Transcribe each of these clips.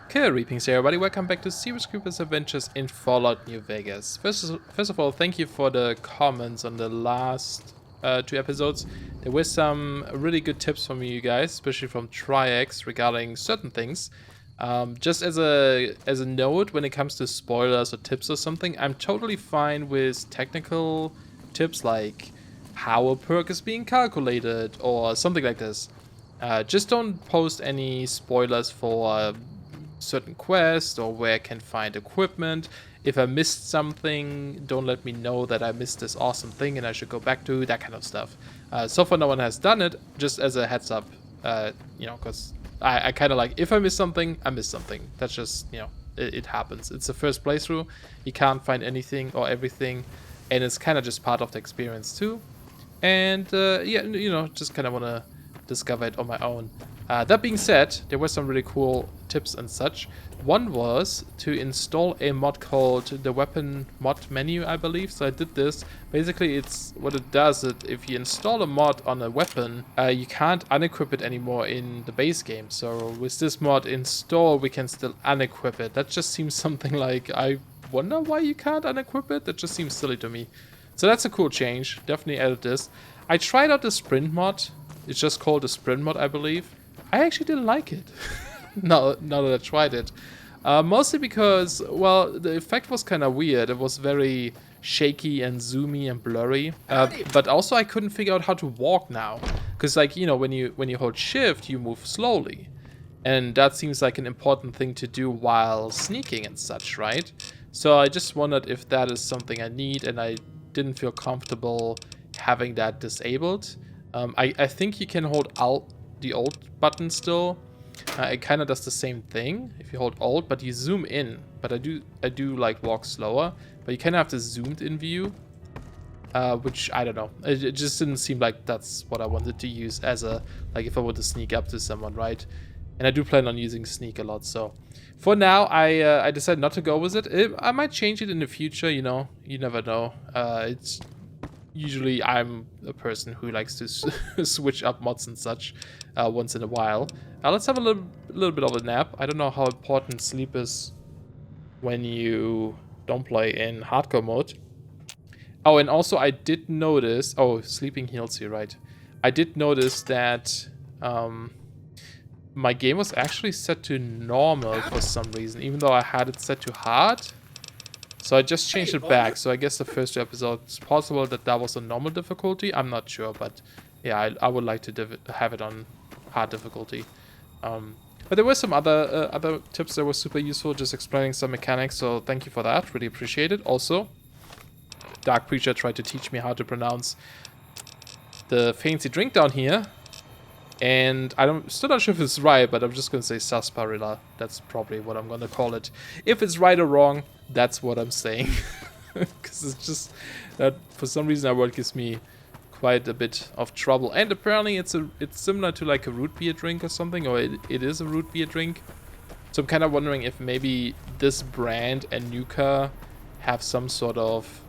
Good reapings, everybody. Welcome back to SeriousCreeper's Adventures in Fallout New Vegas. First of all, thank you for the comments on the last two episodes. There were some really good tips from you guys, especially from Triax regarding certain things. Just as a note, when it comes to spoilers or tips or something, I'm totally fine with technical tips like how a perk is being calculated or something like this. Just don't post any spoilers for certain quest or where I can find equipment. If I missed something, don't let me know that I missed this awesome thing and I should go back to that kind of stuff. So far no one has done it, just as a heads up, because I kind of like, if I miss something, I miss something. That's just, it happens. It's the first playthrough, you can't find anything or everything, and it's kind of just part of the experience too. And just kind of want to discover it on my own. That being said, there were some really cool tips and such. One was to install a mod called the weapon mod menu, I believe. So I did this. Basically, it's what it does. If you install a mod on a weapon, you can't unequip it anymore in the base game. So with this mod install, we can still unequip it. That just seems something like, I wonder why you can't unequip it. That just seems silly to me. So that's a cool change. Definitely added this. I tried out the sprint mod. It's just called the sprint mod, I believe. I actually didn't like it. now that I tried it. Mostly because, well, the effect was kind of weird. It was very shaky and zoomy and blurry. But also I couldn't figure out how to walk now. Because, like, when you hold shift, you move slowly. And that seems like an important thing to do while sneaking and such, right? So I just wondered if that is something I need, and I didn't feel comfortable having that disabled. I think you can hold Alt, the Alt button still. It kind of does the same thing if you hold Alt, but you zoom in. But I do like walk slower, but you kind of have the zoomed in view, which I don't know. It just didn't seem like that's what I wanted to use as a, like, if I want to sneak up to someone, right? And I do plan on using sneak a lot, so for now I decided not to go with it. I might change it in the future, you never know. It's usually I'm a person who likes to switch up mods and such once in a while. Let's have a little bit of a nap. I don't know how important sleep is when you don't play in hardcore mode. Oh, and also I did notice... Oh, sleeping heals you, right. I did notice that my game was actually set to normal for some reason, even though I had it set to hard. So I just changed it back. So I guess the first two episodes, it's possible that was a normal difficulty. I'm not sure, but yeah, I would like to have it on hard difficulty. But there were some other tips that were super useful, just explaining some mechanics. So thank you for that. Really appreciate it. Also, Dark Preacher tried to teach me how to pronounce the fancy drink down here. And still not sure if it's right, but I'm just going to say sarsaparilla. That's probably what I'm going to call it. If it's right or wrong, that's what I'm saying. Because it's just that for some reason that word gives me quite a bit of trouble. And apparently it's similar to like a root beer drink or something, or it is a root beer drink. So I'm kind of wondering if maybe this brand and Nuka have some sort of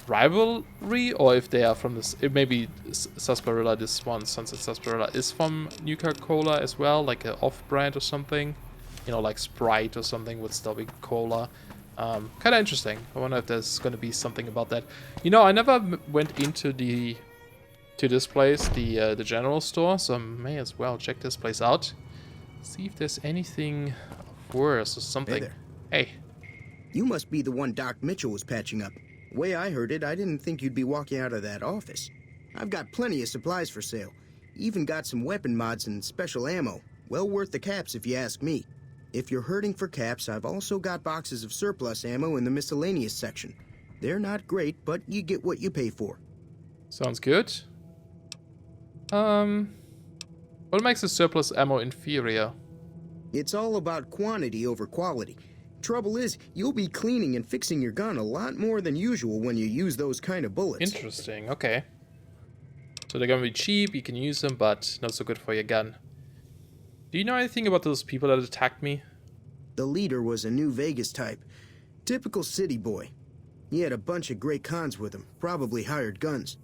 rivalry, or if they are from this, it may be sarsaparilla, this one, Sunset Sarsaparilla, is from Nuka Cola as well, like an off-brand or something, like Sprite or something would still be cola. Kind of interesting. I wonder if there's going to be something about that. I never went into this place, the general store, so I may as well check this place out, see if there's anything worse or something. Hey there. Hey. You must be the one Doc Mitchell was patching up. The way I heard it, I didn't think you'd be walking out of that office. I've got plenty of supplies for sale. Even got some weapon mods and special ammo. Well worth the caps if you ask me. If you're hurting for caps, I've also got boxes of surplus ammo in the miscellaneous section. They're not great, but you get what you pay for. Sounds good. What makes the surplus ammo inferior? It's all about quantity over quality. Trouble is, you'll be cleaning and fixing your gun a lot more than usual when you use those kind of bullets. Interesting, okay. So they're gonna be cheap, you can use them, but not so good for your gun. Do you know anything about those people that attacked me? The leader was a New Vegas type. Typical city boy. He had a bunch of Great Khans with him, probably hired guns.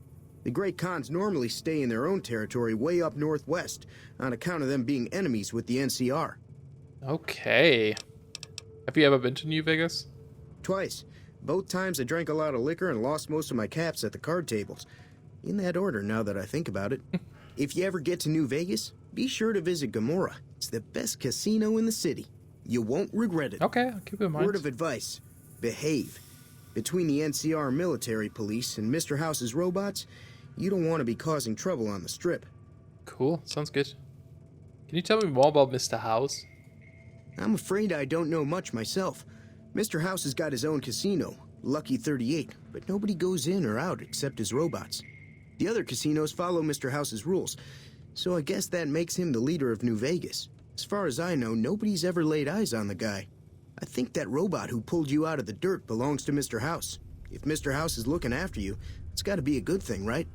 The Great Khans normally stay in their own territory way up northwest, on account of them being enemies with the NCR. Okay. Have you ever been to New Vegas? Twice. Both times I drank a lot of liquor and lost most of my caps at the card tables. In that order, now that I think about it. If you ever get to New Vegas, be sure to visit Gomorrah. It's the best casino in the city. You won't regret it. Okay, I'll keep it in mind. Word of advice. Behave. Between the NCR military police and Mr. House's robots, you don't want to be causing trouble on the strip. Cool, sounds good. Can you tell me more about Mr. House? I'm afraid I don't know much myself. Mr. House has got his own casino, Lucky 38, but nobody goes in or out except his robots. The other casinos follow Mr. House's rules, so I guess that makes him the leader of New Vegas. As far as I know, nobody's ever laid eyes on the guy. I think that robot who pulled you out of the dirt belongs to Mr. House. If Mr. House is looking after you, it's got to be a good thing, right?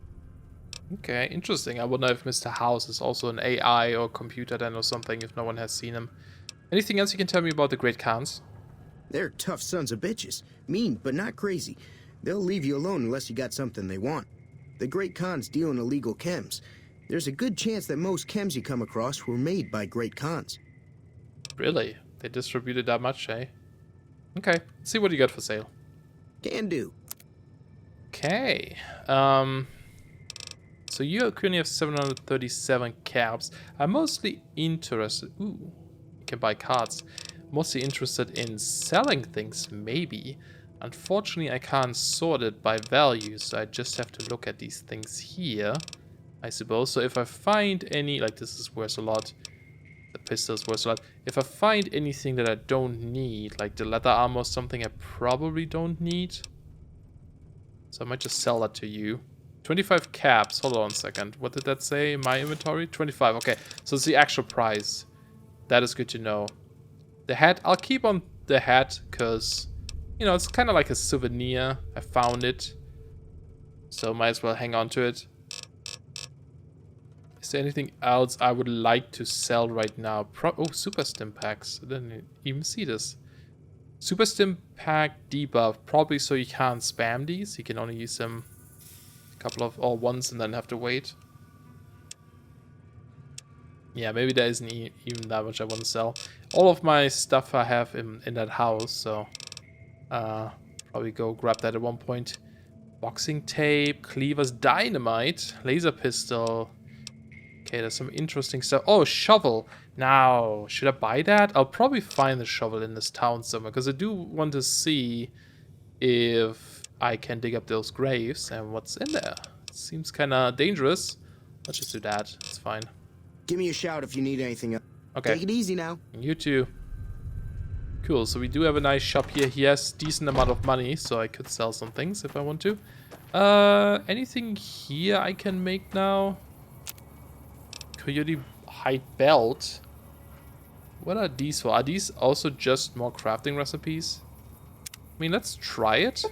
Okay, interesting. I wonder if Mr. House is also an AI or computer then or something, if no one has seen him. Anything else you can tell me about the Great Khans? They're tough sons of bitches. Mean, but not crazy. They'll leave you alone unless you got something they want. The Great Khans deal in illegal chems. There's a good chance that most chems you come across were made by Great Khans. Really? They distributed that much, eh? Okay, let's see what you got for sale. Can do. Okay. So you currently have 737 caps. I'm mostly interested... Ooh, you can buy cards. Mostly interested in selling things, maybe. Unfortunately, I can't sort it by value, so I just have to look at these things here, I suppose. So if I find any... Like, this is worth a lot. The pistol is worth a lot. If I find anything that I don't need, like the leather armor or something I probably don't need, so I might just sell that to you. 25 caps. Hold on a second. What did that say? My inventory? 25. Okay. So it's the actual price. That is good to know. The hat. I'll keep on the hat because, you know, it's kind of like a souvenir. I found it. So might as well hang on to it. Is there anything else I would like to sell right now? Oh, super stim packs. I didn't even see this. Super stim pack debuff. Probably so you can't spam these. You can only use them a couple of or once and then have to wait. Yeah, maybe there isn't even that much I want to sell. All of my stuff I have in that house, so probably go grab that at one point. Boxing tape, cleavers, dynamite, laser pistol. Okay, there's some interesting stuff. Oh, shovel. Now, should I buy that? I'll probably find the shovel in this town somewhere, because I do want to see if I can dig up those graves and what's in there. It seems kind of dangerous. Let's just do that. It's fine. Give me a shout if you need anything else. Okay. Take it easy now. You too. Cool, so we do have a nice shop here. He has decent amount of money, so I could sell some things if I want to. Anything here I can make now? Coyote hide belt. What are these for? Are these also just more crafting recipes? I mean, let's try it.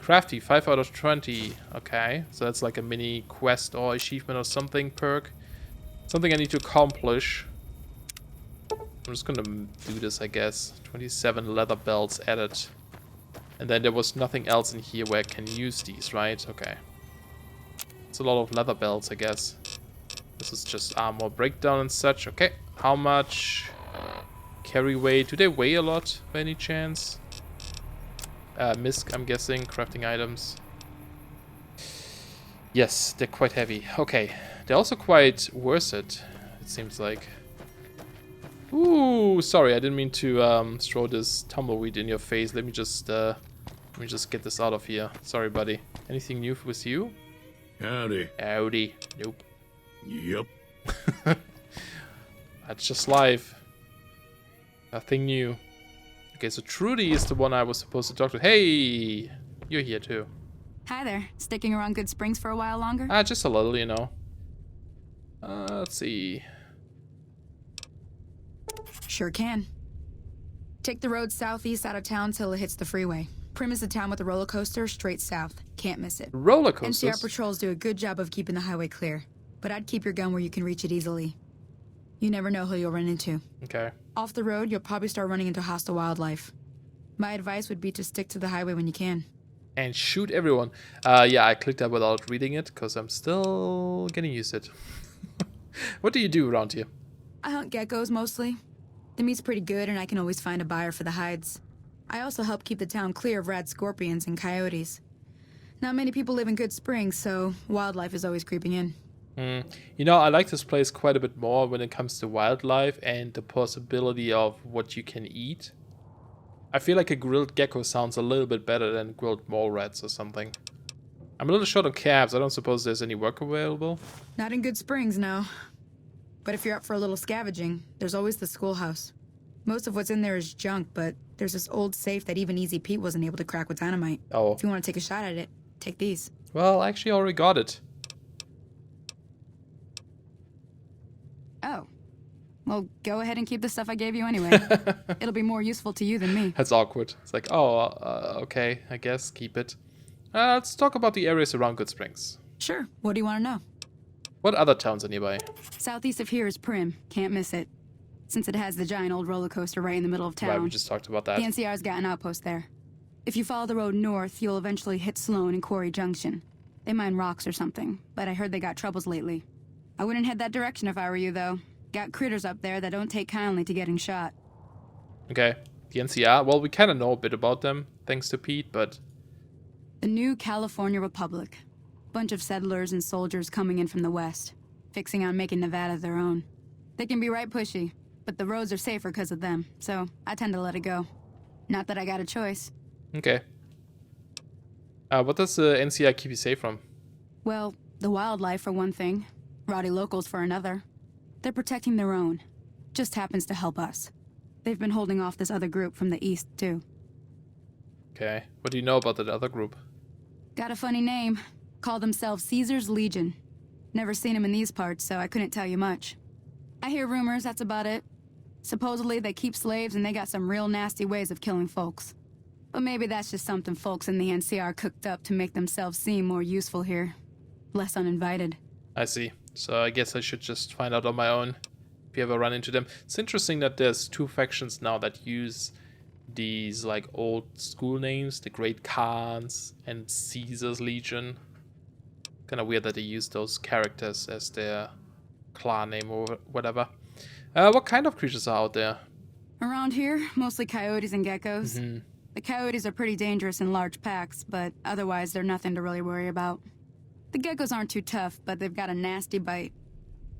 Crafty, 5 out of 20. Okay, so that's like a mini quest or achievement or something perk. Something I need to accomplish. I'm just gonna do this, I guess. 27 leather belts added. And then there was nothing else in here where I can use these, right? Okay. It's a lot of leather belts, I guess. This is just armor breakdown and such. Okay, how much carry weight? Do they weigh a lot by any chance? Misc, I'm guessing. Crafting items. Yes, they're quite heavy. Okay, they're also quite worth it seems like. Ooh, sorry, I didn't mean to throw this tumbleweed in your face. Let me just get this out of here. Sorry, buddy. Anything new with you? Howdy. Howdy. Nope. Yep. That's just life. Nothing new. Okay, so Trudy is the one I was supposed to talk to. Hey! You're here too. Hi there. Sticking around Good Springs for a while longer? Just a little, you know. Let's see. Sure can. Take the road southeast out of town till it hits the freeway. Prim is the town with the roller coaster straight south. Can't miss it. Roller coasters? NCR patrols do a good job of keeping the highway clear, but I'd keep your gun where you can reach it easily. You never know who you'll run into. Okay. Off the road, you'll probably start running into hostile wildlife. My advice would be to stick to the highway when you can. And shoot everyone. Yeah, I clicked that without reading it, because I'm still getting used to it. What do you do around here? I hunt geckos mostly. The meat's pretty good and I can always find a buyer for the hides. I also help keep the town clear of rad scorpions and coyotes. Not many people live in Good Springs, so wildlife is always creeping in. You know, I like this place quite a bit more when it comes to wildlife and the possibility of what you can eat. I feel like a grilled gecko sounds a little bit better than grilled mole rats or something. I'm a little short on cabs. I don't suppose there's any work available. Not in Good Springs, no. But if you're up for a little scavenging, there's always the schoolhouse. Most of what's in there is junk, but there's this old safe that even Easy Pete wasn't able to crack with dynamite. Oh. If you want to take a shot at it, take these. Well, actually, I already got it. Oh. Well, go ahead and keep the stuff I gave you anyway. It'll be more useful to you than me. That's awkward. It's like, oh, okay, I guess, keep it. Let's talk about the areas around Good Springs. Sure. What do you want to know? What other towns are nearby? Southeast of here is Prim. Can't miss it. Since it has the giant old roller coaster right in the middle of town. Right, we just talked about that. The NCR's got an outpost there. If you follow the road north, you'll eventually hit Sloan and Quarry Junction. They mine rocks or something, but I heard they got troubles lately. I wouldn't head that direction if I were you, though. Got critters up there that don't take kindly to getting shot. Okay, the NCR. Well, we kind of know a bit about them, thanks to Pete, but... The new California Republic. Bunch of settlers and soldiers coming in from the west, fixing on making Nevada their own. They can be right pushy, but the roads are safer because of them, so I tend to let it go. Not that I got a choice. Okay. What does the NCR keep you safe from? Well, the wildlife for one thing. Rowdy locals for another. They're protecting their own. Just happens to help us. They've been holding off this other group from the east, too. Okay. What do you know about that other group? Got a funny name. Call themselves Caesar's Legion. Never seen them in these parts, so I couldn't tell you much. I hear rumors, that's about it. Supposedly they keep slaves and they got some real nasty ways of killing folks. But maybe that's just something folks in the NCR cooked up to make themselves seem more useful here. Less uninvited. I see. So I guess I should just find out on my own if you ever run into them. It's interesting that there's two factions now that use these like old school names, the Great Khans and Caesar's Legion. Kind of weird that they use those characters as their clan name or whatever. What kind of creatures are out there? Around here, mostly coyotes and geckos. Mm-hmm. The coyotes are pretty dangerous in large packs, but otherwise they're nothing to really worry about. The geckos aren't too tough, but they've got a nasty bite.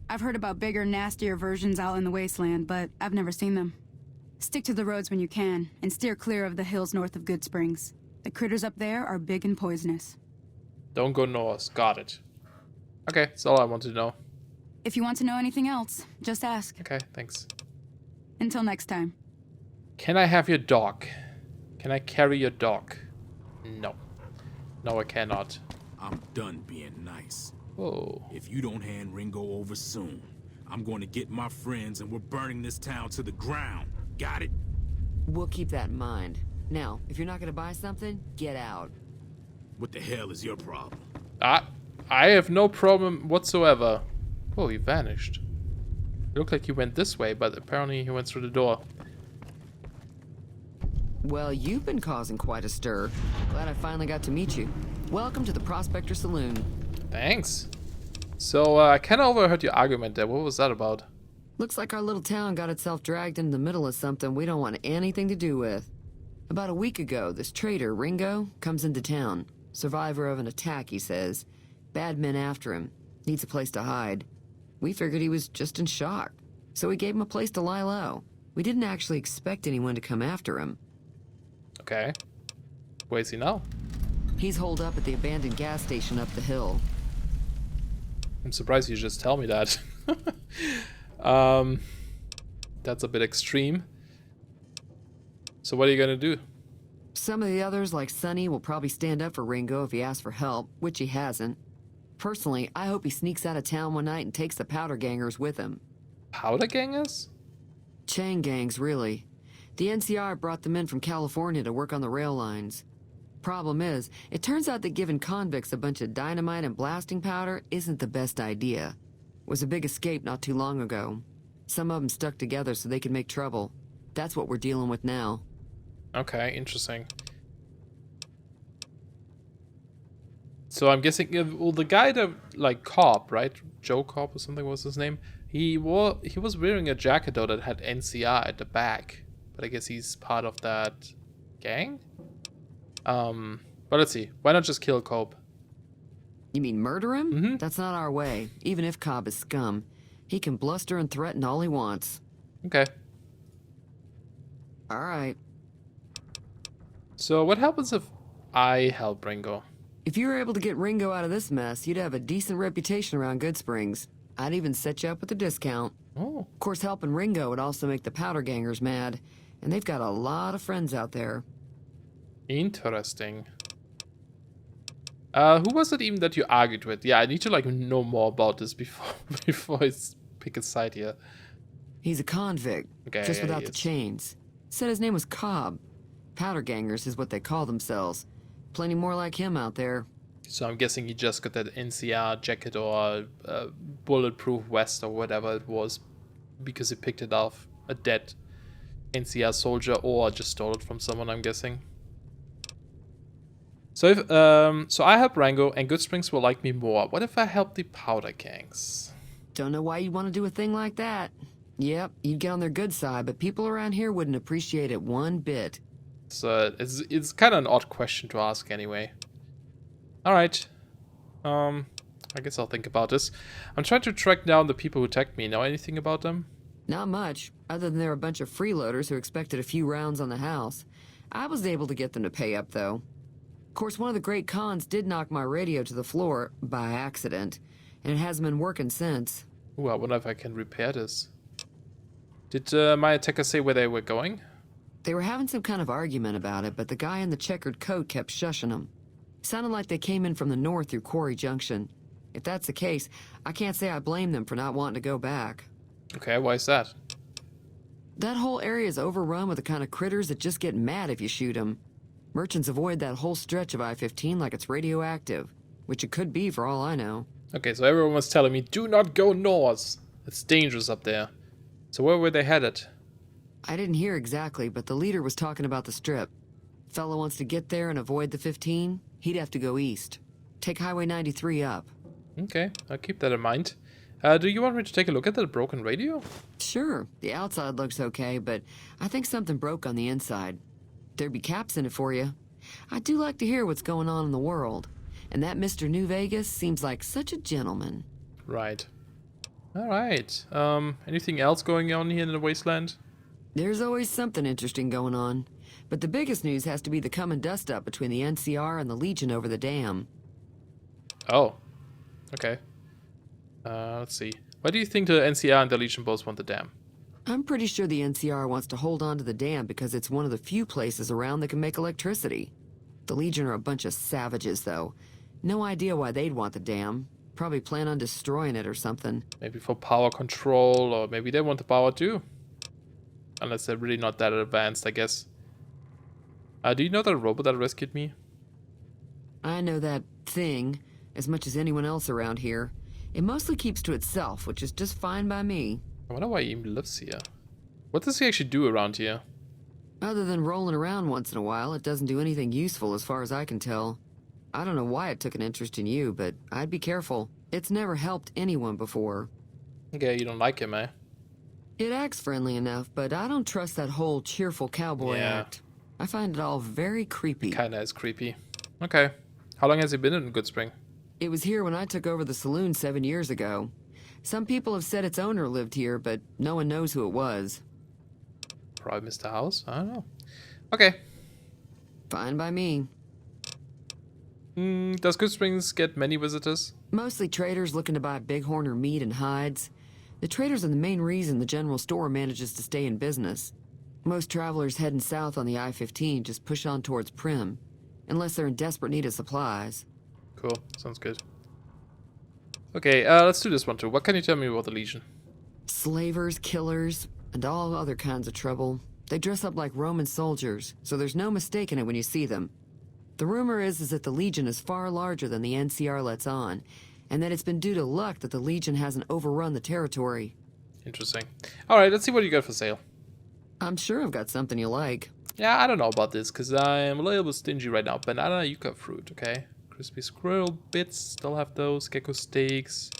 I've heard about bigger, nastier versions out in the Wasteland, but I've never seen them. Stick to the roads when you can, and steer clear of the hills north of Good Springs. The critters up there are big and poisonous. Don't go north. Got it. Okay, that's all I want to know. If you want to know anything else, just ask. Okay, thanks. Until next time. Can I have your dog? Can I carry your dog? No. No, I cannot. I'm done being nice. Oh. If you don't hand Ringo over soon, I'm going to get my friends and we're burning this town to the ground. Got it? We'll keep that in mind. Now, if you're not gonna buy something, get out. What the hell is your problem? I have no problem whatsoever. Oh, he vanished. It looked like he went this way, but apparently he went through the door. Well, you've been causing quite a stir. Glad I finally got to meet you. Welcome to the Prospector Saloon. Thanks. So, I kind of overheard your argument there. What was that about? Looks like our little town got itself dragged into the middle of something we don't want anything to do with. About a week ago, this traitor, Ringo, comes into town. Survivor of an attack, he says. Bad men after him. Needs a place to hide. We figured he was just in shock, so we gave him a place to lie low. We didn't actually expect anyone to come after him. Okay. Where is he now? He's holed up at the abandoned gas station up the hill. I'm surprised you just tell me that. That's a bit extreme. So what are you gonna do? Some of the others, like Sonny, will probably stand up for Ringo if he asks for help, which he hasn't. Personally, I hope he sneaks out of town one night and takes the powder gangers with him. Powder gangers? Chain gangs, really. The NCR brought them in from California to work on the rail lines. Problem is, it turns out that giving convicts a bunch of dynamite and blasting powder isn't the best idea. It was a big escape not too long ago. Some of them stuck together so they could make trouble. That's what we're dealing with now. Okay, interesting. So I'm guessing, well, the guy that, like, Cobb, right? Joe Cobb or something was his name? He was wearing a jacket though that had NCR at the back, but I guess he's part of that gang. But let's see. Why not just kill Cobb? You mean murder him? Mm-hmm. That's not our way. Even if Cobb is scum, he can bluster and threaten all he wants. Okay. All right. So what happens if I help Ringo? If you were able to get Ringo out of this mess, you'd have a decent reputation around Good Springs. I'd even set you up with a discount. Oh. Of course, helping Ringo would also make the powder gangers mad, and they've got a lot of friends out there. Interesting. Who was it even that you argued with? Yeah, I need to like know more about this before I pick a side here. He's a convict, Okay, just yeah, without he the is. chains. Said his name was Cobb. Powder gangers is what they call themselves. Plenty more like him out there. So I'm guessing he just got that NCR jacket or bulletproof vest or whatever it was because he picked it off a dead NCR soldier or just stole it from someone, I'm guessing. So if so I help Rango and Good Springs will like me more. What if I help the powder gangs? Don't know why you'd want to do a thing like that. Yep, you'd get on their good side, but people around here wouldn't appreciate it one bit. So it's kind of an odd question to ask anyway. Alright. I guess I'll think about this. I'm trying to track down the people who attacked me. Know anything about them? Not much, other than they're a bunch of freeloaders who expected a few rounds on the house. I was able to get them to pay up, though. Of course, one of the great cons did knock my radio to the floor, by accident, and it hasn't been working since. Ooh, I wonder if I can repair this. Did my attacker say where they were going? They were having some kind of argument about it, but the guy in the checkered coat kept shushing them. Sounded like they came in from the north through Quarry Junction. If that's the case, I can't say I blame them for not wanting to go back. Okay, why is that? That whole area is overrun with the kind of critters that just get mad if you shoot them. Merchants avoid that whole stretch of I-15 like it's radioactive, which it could be for all I know. Okay, so everyone was telling me, do not go north. It's dangerous up there. So where were they headed? I didn't hear exactly, but the leader was talking about the strip. Fellow wants to get there and avoid the 15, he'd have to go east. Take Highway 93 up. Okay, I'll keep that in mind. Do you want me to take a look at the broken radio? Sure, the outside looks okay, but I think something broke on the inside. There'd be caps in it for you. I do like to hear what's going on in the world. And that Mr. New Vegas seems like such a gentleman. Right. Alright. Anything else going on here in the Wasteland? There's always something interesting going on. But the biggest news has to be the coming dust-up between the NCR and the Legion over the dam. Oh. Okay. Let's see. Why do you think the NCR and the Legion both want the dam? I'm pretty sure the NCR wants to hold on to the dam because it's one of the few places around that can make electricity. The Legion are a bunch of savages, though. No idea why they'd want the dam. Probably plan on destroying it or something. Maybe for power control, or maybe they want the power too. Unless they're really not that advanced, I guess. Do you know that robot that rescued me? I know that thing as much as anyone else around here. It mostly keeps to itself, which is just fine by me. I wonder why he even lives here. What does he actually do around here? Other than rolling around once in a while, it doesn't do anything useful as far as I can tell. I don't know why it took an interest in you, but I'd be careful. It's never helped anyone before. Okay, you don't like him, eh? It acts friendly enough, but I don't trust that whole cheerful cowboy Yeah. act. I find it all very creepy. Kinda is creepy. Okay. How long has he been in Good Spring? It was here when I took over the saloon 7 years ago. Some people have said its owner lived here, but no one knows who it was. Probably Mr. House? I don't know. Okay. Fine by me. Does Good Springs get many visitors? Mostly traders looking to buy bighorn or meat and hides. The traders are the main reason the general store manages to stay in business. Most travelers heading south on the I-15 just push on towards Prim, unless they're in desperate need of supplies. Cool. Sounds good. Okay, let's do this one too. What can you tell me about the Legion? Slavers, killers, and all other kinds of trouble. They dress up like Roman soldiers, so there's no mistaking it when you see them. The rumor is that the Legion is far larger than the NCR lets on, and that it's been due to luck that the Legion hasn't overrun the territory. Interesting. Alright, let's see what you got for sale. I'm sure I've got something you like. Yeah, I don't know about this, because I'm a little bit stingy right now. Banana yucca fruit, okay? Crispy squirrel bits, still have those. Gecko steaks.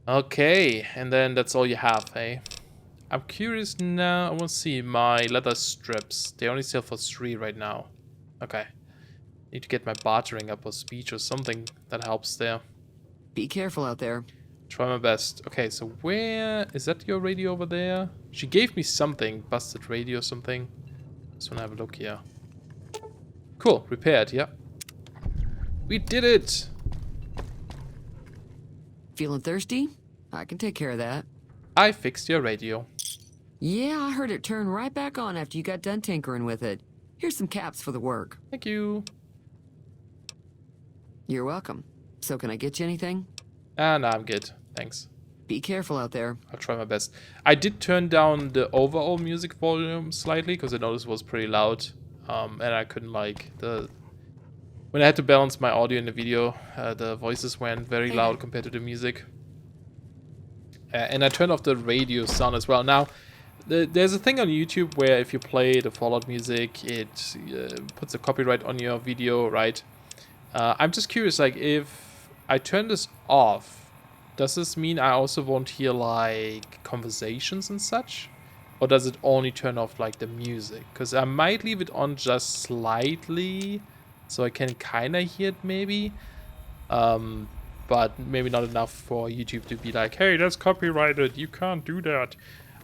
Okay, and then that's all you have, eh? I'm curious now. I want to see my leather strips. They only sell for 3 right now. Okay. Need to get my bartering up or speech or something that helps there. Be careful out there. Try my best. Okay, so where... Is that your radio over there? She gave me something. Busted radio or something. Just want to have a look here. Cool. Repaired, yeah. We did it! Feeling thirsty? I can take care of that. I fixed your radio. Yeah, I heard it turn right back on after you got done tinkering with it. Here's some caps for the work. Thank you. You're welcome. So can I get you anything? Ah, no, I'm good. Thanks. Be careful out there. I'll try my best. I did turn down the overall music volume slightly because I noticed it was pretty loud. And I couldn't like the... When I had to balance my audio in the video, the voices went very loud compared to the music. And I turned off the radio sound as well. Now, there's a thing on YouTube where if you play the Fallout music, it puts a copyright on your video, right? I'm just curious, like, if I turn this off, does this mean I also won't hear, like, conversations and such? Or does it only turn off, like, the music? Because I might leave it on just slightly, so I can kind of hear it, maybe. But maybe not enough for YouTube to be like, hey, that's copyrighted, you can't do that.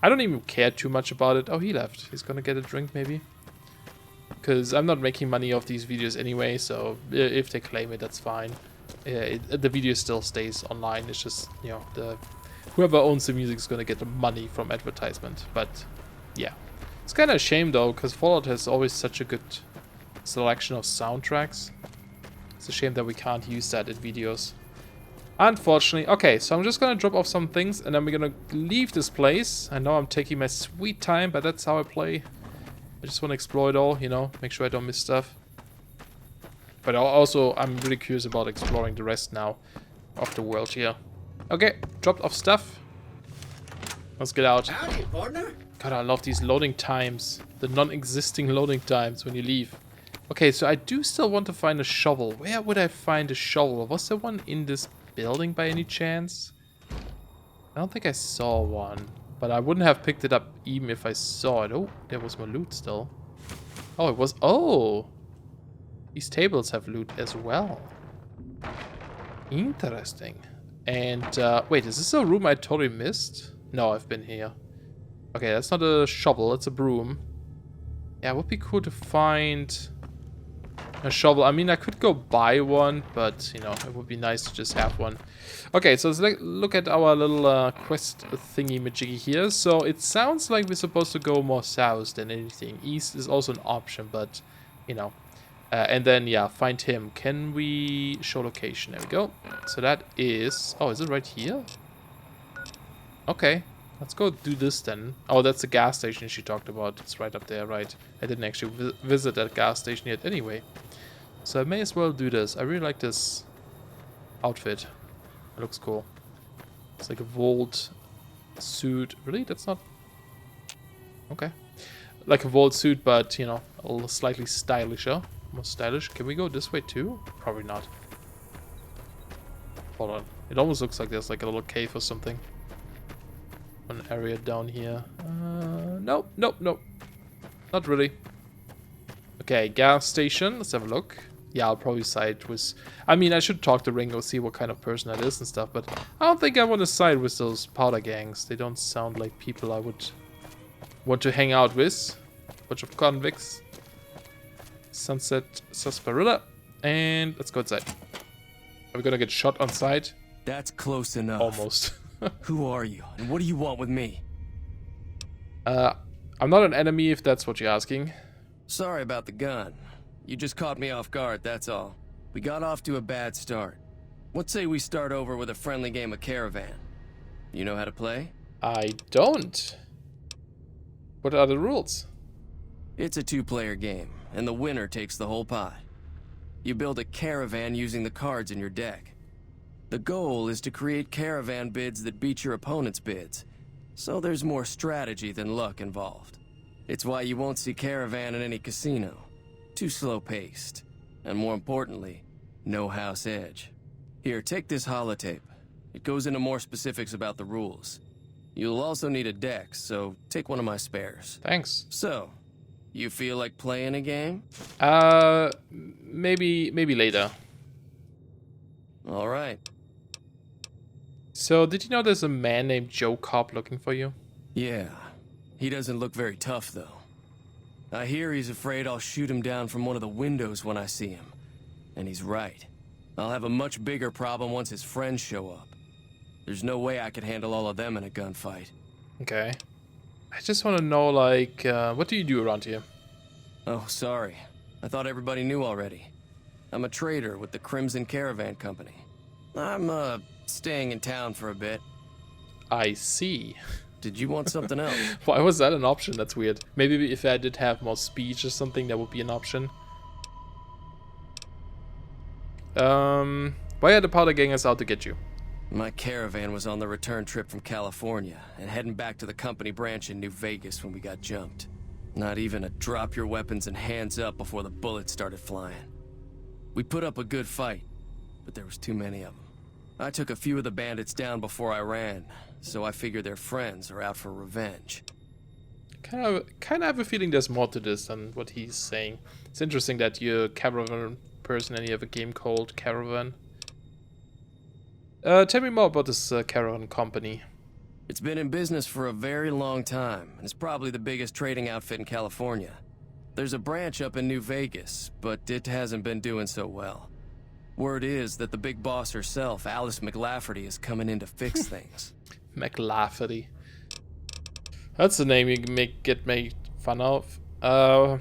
I don't even care too much about it. Oh, he left. He's gonna get a drink, maybe. Because I'm not making money off these videos anyway, so if they claim it, that's fine. The video still stays online. It's just, you know, whoever owns the music is gonna get the money from advertisement. But, yeah. It's kind of a shame, though, because Fallout has always such a good selection of soundtracks. It's a shame that we can't use that in videos. Unfortunately. Okay, so I'm just gonna drop off some things and then we're gonna leave this place. I know I'm taking my sweet time, but that's how I play. I just want to explore it all, you know, make sure I don't miss stuff. But also, I'm really curious about exploring the rest now of the world here. Okay, dropped off stuff. Let's get out. Howdy, partner. God, I love these loading times. The non-existing loading times when you leave. Okay, so I do still want to find a shovel. Where would I find a shovel? Was there one in this building by any chance? I don't think I saw one. But I wouldn't have picked it up even if I saw it. Oh, there was my loot still. Oh, it was... Oh! These tables have loot as well. Interesting. And, wait, is this a room I totally missed? No, I've been here. Okay, that's not a shovel, it's a broom. Yeah, it would be cool to find a shovel. I mean, I could go buy one, but, you know, it would be nice to just have one. Okay, so let's look at our little quest thingy-majiggy here. So it sounds like we're supposed to go more south than anything. East is also an option, but, you know. And then, yeah, find him. Can we show location? There we go. So that is... Oh, is it right here? Okay. Let's go do this then. Oh, that's the gas station she talked about. It's right up there, right? I didn't actually visit that gas station yet anyway. So I may as well do this. I really like this outfit. It looks cool. It's like a Vault suit. Really? That's not... Okay. Like a Vault suit, but, you know, a little slightly stylisher. More stylish. Can we go this way too? Probably not. Hold on. It almost looks like there's like a little cave or something. An area down here. Nope, nope, nope. Not really. Okay, gas station. Let's have a look. Yeah, I'll probably side with... I mean, I should talk to Ringo, see what kind of person that is and stuff, but I don't think I want to side with those powder gangs. They don't sound like people I would want to hang out with. Bunch of convicts. Sunset sarsaparilla. And let's go inside. Are we gonna get shot on sight? That's close enough. Almost. Who are you, and what do you want with me? I'm not an enemy if that's what you're asking. Sorry about the gun. You just caught me off guard, that's all. We got off to a bad start. What say we start over with a friendly game of Caravan? You know how to play? I don't. What are the rules? It's a two-player game, and the winner takes the whole pie. You build a caravan using the cards in your deck. The goal is to create caravan bids that beat your opponent's bids, so there's more strategy than luck involved. It's why you won't see caravan in any casino. Too slow-paced. And more importantly, no house edge. Here, take this holotape. It goes into more specifics about the rules. You'll also need a deck, so take one of my spares. Thanks. So, you feel like playing a game? Maybe later. All right. So, did you know there's a man named Joe Cobb looking for you? Yeah. He doesn't look very tough, though. I hear he's afraid I'll shoot him down from one of the windows when I see him. And he's right. I'll have a much bigger problem once his friends show up. There's no way I could handle all of them in a gunfight. Okay. I just want to know, like, what do you do around here? Oh, sorry. I thought everybody knew already. I'm a trader with the Crimson Caravan Company. I'm, staying in town for a bit. I see. Did you want something else? Why was that an option? That's weird. Maybe if I did have more speech or something, that would be an option. Why are the powder gangers out to get you? My caravan was on the return trip from California and heading back to the company branch in New Vegas when we got jumped. Not even a drop your weapons and hands up before the bullets started flying. We put up a good fight, but there was too many of them. I took a few of the bandits down before I ran, so I figure their friends are out for revenge. Kind of have a feeling there's more to this than what he's saying. It's interesting that you're a caravan person and you have a game called Caravan. Tell me more about this caravan company. It's been in business for a very long time, and it's probably the biggest trading outfit in California. There's a branch up in New Vegas, but it hasn't been doing so well. Word is that the big boss herself, Alice McLafferty, is coming in to fix things. McLafferty. That's the name you get made fun of. What are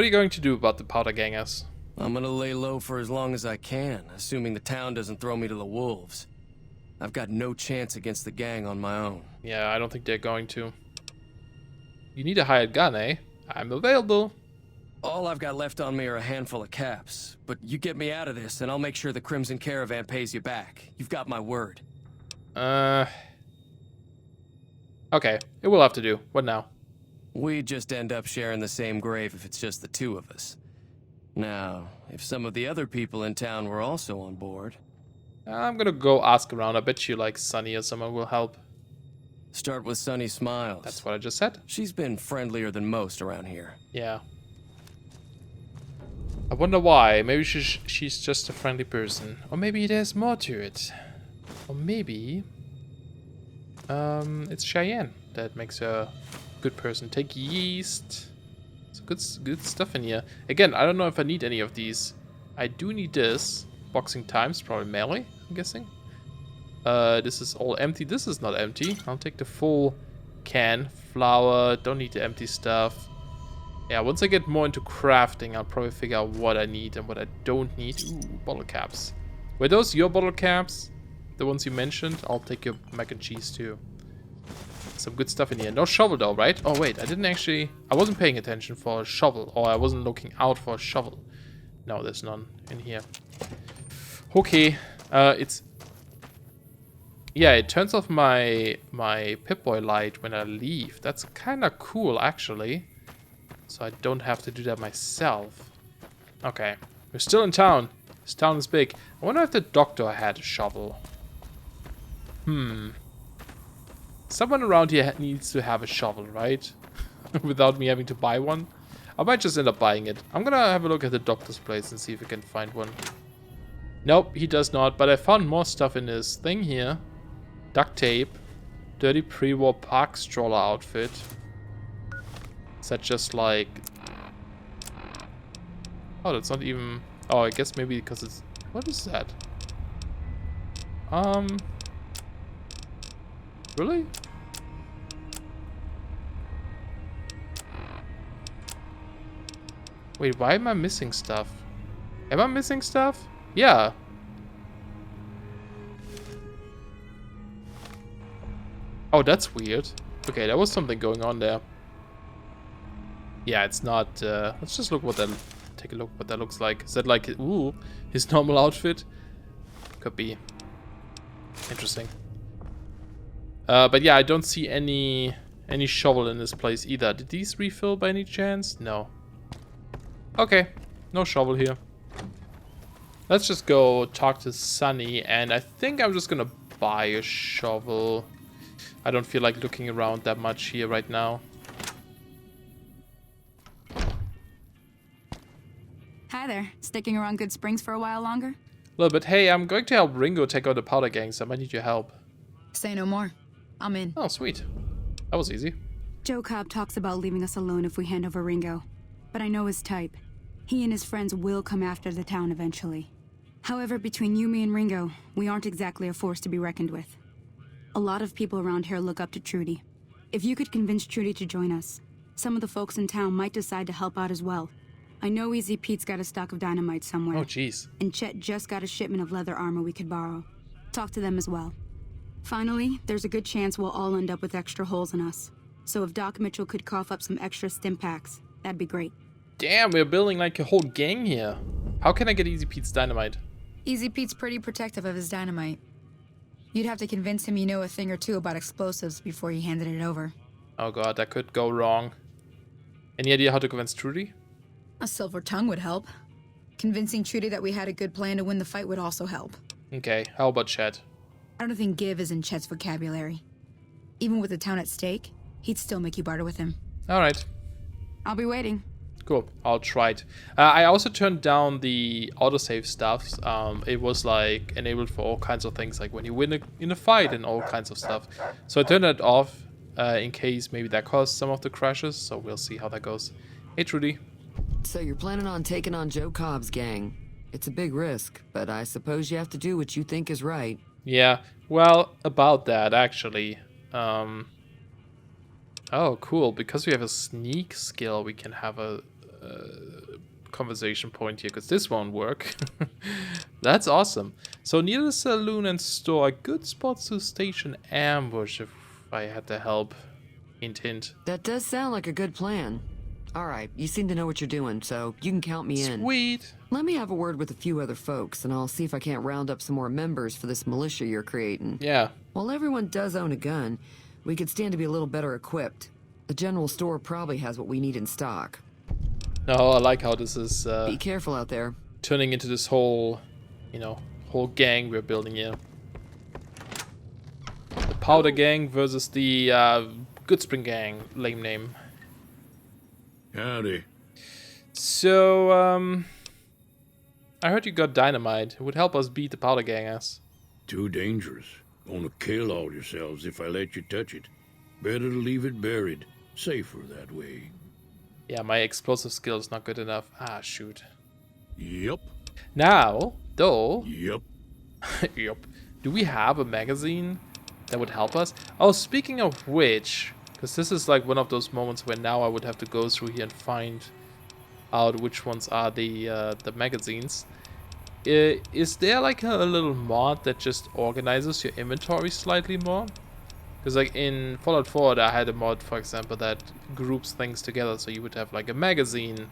you going to do about the powder gangers? I'm gonna lay low for as long as I can, assuming the town doesn't throw me to the wolves. I've got no chance against the gang on my own. Yeah, I don't think they're going to. You need a hired gun, eh? I'm available. All I've got left on me are a handful of caps, but you get me out of this and I'll make sure the Crimson Caravan pays you back. You've got my word. Okay, it will have to do. What now? We just end up sharing the same grave if it's just the two of us. Now, if some of the other people in town were also on board... I'm gonna go ask around. I bet you like Sunny or someone will help. Start with Sunny Smiles. That's what I just said. She's been friendlier than most around here. Yeah. I wonder why. Maybe she's just a friendly person. Or maybe there's more to it. Or maybe... it's Cheyenne that makes her a good person. Take yeast. It's good stuff in here. Again, I don't know if I need any of these. I do need this. Boxing times, probably melee, I'm guessing. This is all empty. This is not empty. I'll take the full can. Flour. Don't need the empty stuff. Yeah, once I get more into crafting, I'll probably figure out what I need and what I don't need. Ooh, bottle caps. Were those your bottle caps? The ones you mentioned? I'll take your mac and cheese too. Some good stuff in here. No shovel though, right? Oh wait, I wasn't paying attention for a shovel, or I wasn't looking out for a shovel. No, there's none in here. Okay, yeah, it turns off my Pip-Boy light when I leave. That's kind of cool, actually. So I don't have to do that myself. Okay, we're still in town. This town is big. I wonder if the doctor had a shovel. Someone around here needs to have a shovel, right? Without me having to buy one. I might just end up buying it. I'm gonna have a look at the doctor's place and see if I can find one. Nope, he does not. But I found more stuff in this thing here. Duct tape. Dirty pre-war park stroller outfit. Is that just like... Oh, that's not even... Oh, I guess maybe because it's... What is that? Really? Wait, why am I missing stuff? Am I missing stuff? Yeah. Oh, that's weird. Okay, there was something going on there. Yeah, it's not... let's just look what that... Take a look what that looks like. Is that like... Ooh, his normal outfit? Could be. Interesting. But yeah, I don't see any shovel in this place either. Did these refill by any chance? No. Okay, no shovel here. Let's just go talk to Sunny, and I think I'm just gonna buy a shovel. I don't feel like looking around that much here right now. Hi there. Sticking around Good Springs for a while longer? A little bit. Hey, I'm going to help Ringo take out the powder gang, so I might need your help. Say no more. I'm in. Oh, sweet. That was easy. Joe Cobb talks about leaving us alone if we hand over Ringo. But I know his type. He and his friends will come after the town eventually. However, between you, me, and Ringo, we aren't exactly a force to be reckoned with. A lot of people around here look up to Trudy. If you could convince Trudy to join us, some of the folks in town might decide to help out as well. I know Easy Pete's got a stock of dynamite somewhere. Oh, jeez. And Chet just got a shipment of leather armor we could borrow. Talk to them as well. Finally, there's a good chance we'll all end up with extra holes in us. So if Doc Mitchell could cough up some extra stim packs, that'd be great. Damn, we're building like a whole gang here. How can I get Easy Pete's dynamite? Easy Pete's pretty protective of his dynamite. You'd have to convince him you know a thing or two about explosives before you handed it over. Oh god, that could go wrong. Any idea how to convince Trudy? A silver tongue would help. Convincing Trudy that we had a good plan to win the fight would also help. Okay, how about Chet? I don't think give is in Chet's vocabulary. Even with the town at stake, he'd still make you barter with him. Alright, I'll be waiting. cool. I'll try it. I also turned down the autosave stuff. It was like enabled for all kinds of things, like when you win in a fight and all kinds of stuff. So I turned it off in case maybe that caused some of the crashes. So we'll see how that goes. Hey, Trudy. So you're planning on taking on Joe Cobb's gang. It's a big risk, but I suppose you have to do what you think is right. Yeah, well, about that, actually. Oh, cool. Because we have a sneak skill, we can have a conversation point here, because this won't work. That's awesome. So near the saloon and store are good spots to station ambush if I had to help. Hint, hint. That does sound like a good plan. Alright, you seem to know what you're doing, so you can count me in. Sweet. Let me have a word with a few other folks, and I'll see if I can't round up some more members for this militia you're creating. Yeah. While everyone does own a gun, we could stand to be a little better equipped. The general store probably has what we need in stock. No, I like how this is Be careful out there. turning into this whole, whole gang we're building here. The Powder Gang versus the Good Spring Gang. Lame name. Howdy. So, I heard you got dynamite. It would help us beat the Powder Gangers. Too dangerous. Gonna kill all yourselves if I let you touch it. Better to leave it buried. Safer that way. Yeah, my explosive skill is not good enough. Ah, shoot. Yep. Now, though... Yep. Yup. Do we have a magazine that would help us? Oh, speaking of which... Because this is like one of those moments where now I would have to go through here and find out which ones are the magazines. Is there like a little mod that just organizes your inventory slightly more? Because like in Fallout 4, I had a mod, for example, that groups things together. So you would have like a magazine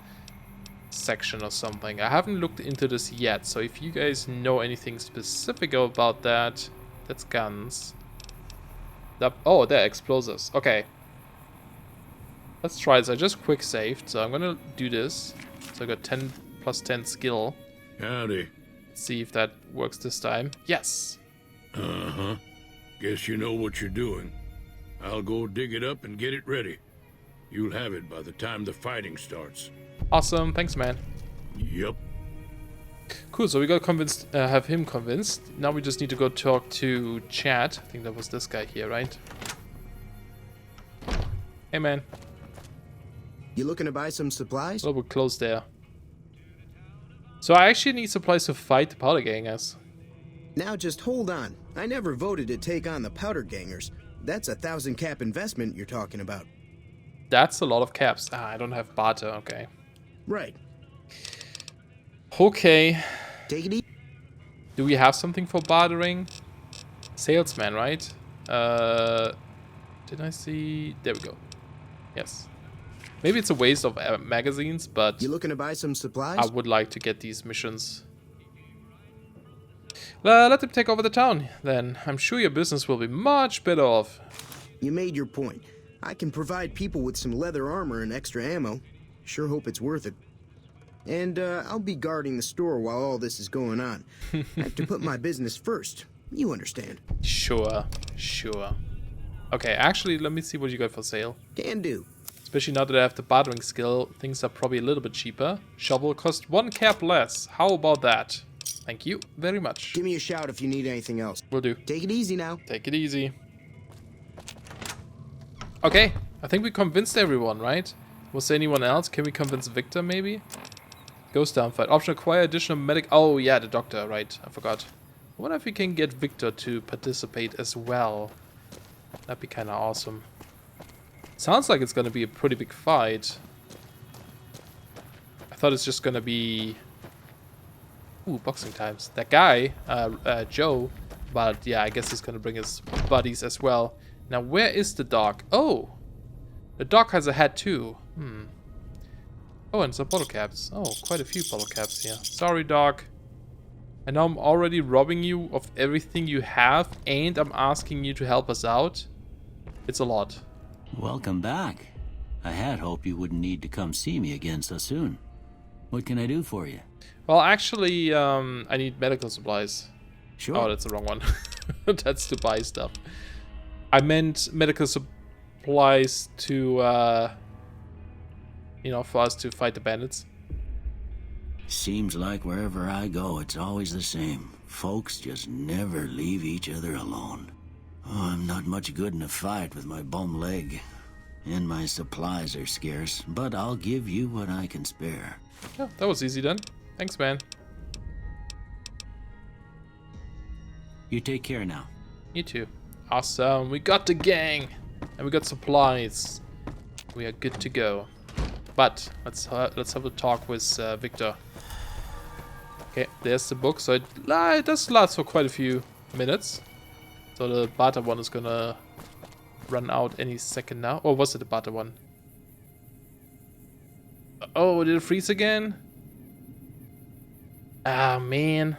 section or something. I haven't looked into this yet. So if you guys know anything specific about that, that's guns. Oh, they're explosives. Okay. Let's try this. I just quick saved, so I'm gonna do this. So I got 10 plus 10 skill. Howdy. Let's see if that works this time. Yes. Uh-huh. Guess you know what you're doing. I'll go dig it up and get it ready. You'll have it by the time the fighting starts. Awesome. Thanks, man. Yep. Cool. So we got convinced. Have him convinced. Now we just need to go talk to Chad. I think that was this guy here, right? Hey, man. You looking to buy some supplies? A little bit close there. So I actually need supplies to fight the Powder Gangers. Now just hold on. I never voted to take on the Powder Gangers. That's a 1,000 cap investment you're talking about. That's a lot of caps. Ah, I don't have barter. Okay. Right. Okay. Take it easy. Do we have something for bartering? Salesman, right? Did I see? There we go. Yes. Maybe it's a waste of magazines, but You looking to buy some supplies? I would like to get these missions. Let them take over the town, then. I'm sure your business will be much better off. You made your point. I can provide people with some leather armor and extra ammo. Sure hope it's worth it. And I'll be guarding the store while all this is going on. I have to put my business first. You understand. Sure. Okay, actually, let me see what you got for sale. Can do. Especially now that I have the bartering skill, things are probably a little bit cheaper. Shovel cost 1 cap less. How about that? Thank you very much. Give me a shout if you need anything else. Will do. Take it easy now. Take it easy. Okay, I think we convinced everyone, right? Was there anyone else? Can we convince Victor, maybe? Ghost down fight. Option acquire additional medic. Oh, yeah, the doctor, right. I forgot. I wonder if we can get Victor to participate as well. That'd be kind of awesome. Sounds like it's going to be a pretty big fight. I thought it's just going to be... Ooh, boxing times. That guy, Joe. But yeah, I guess he's going to bring his buddies as well. Now, where is the dog? Oh! The dog has a hat too. Oh, and some bottle caps. Oh, quite a few bottle caps here. Sorry, dog. And now I'm already robbing you of everything you have, and I'm asking you to help us out. It's a lot. Welcome back. I had hoped you wouldn't need to come see me again so soon. What can I do for you? Well, actually, I need medical supplies. Sure. Oh, that's the wrong one. That's to buy stuff. I meant medical supplies to, you know, for us to fight the bandits. Seems like wherever I go, it's always the same. Folks just never leave each other alone. Oh, I'm not much good in a fight with my bum leg. And my supplies are scarce, but I'll give you what I can spare. Yeah, that was easy then. Thanks, man. You take care now. You too. Awesome. We got the gang. And we got supplies. We are good to go. But let's have a talk with Victor. Okay, there's the book. So it does last for quite a few minutes. So the barter one is gonna run out any second now. Or was it the barter one? Oh, did it freeze again? Ah, man.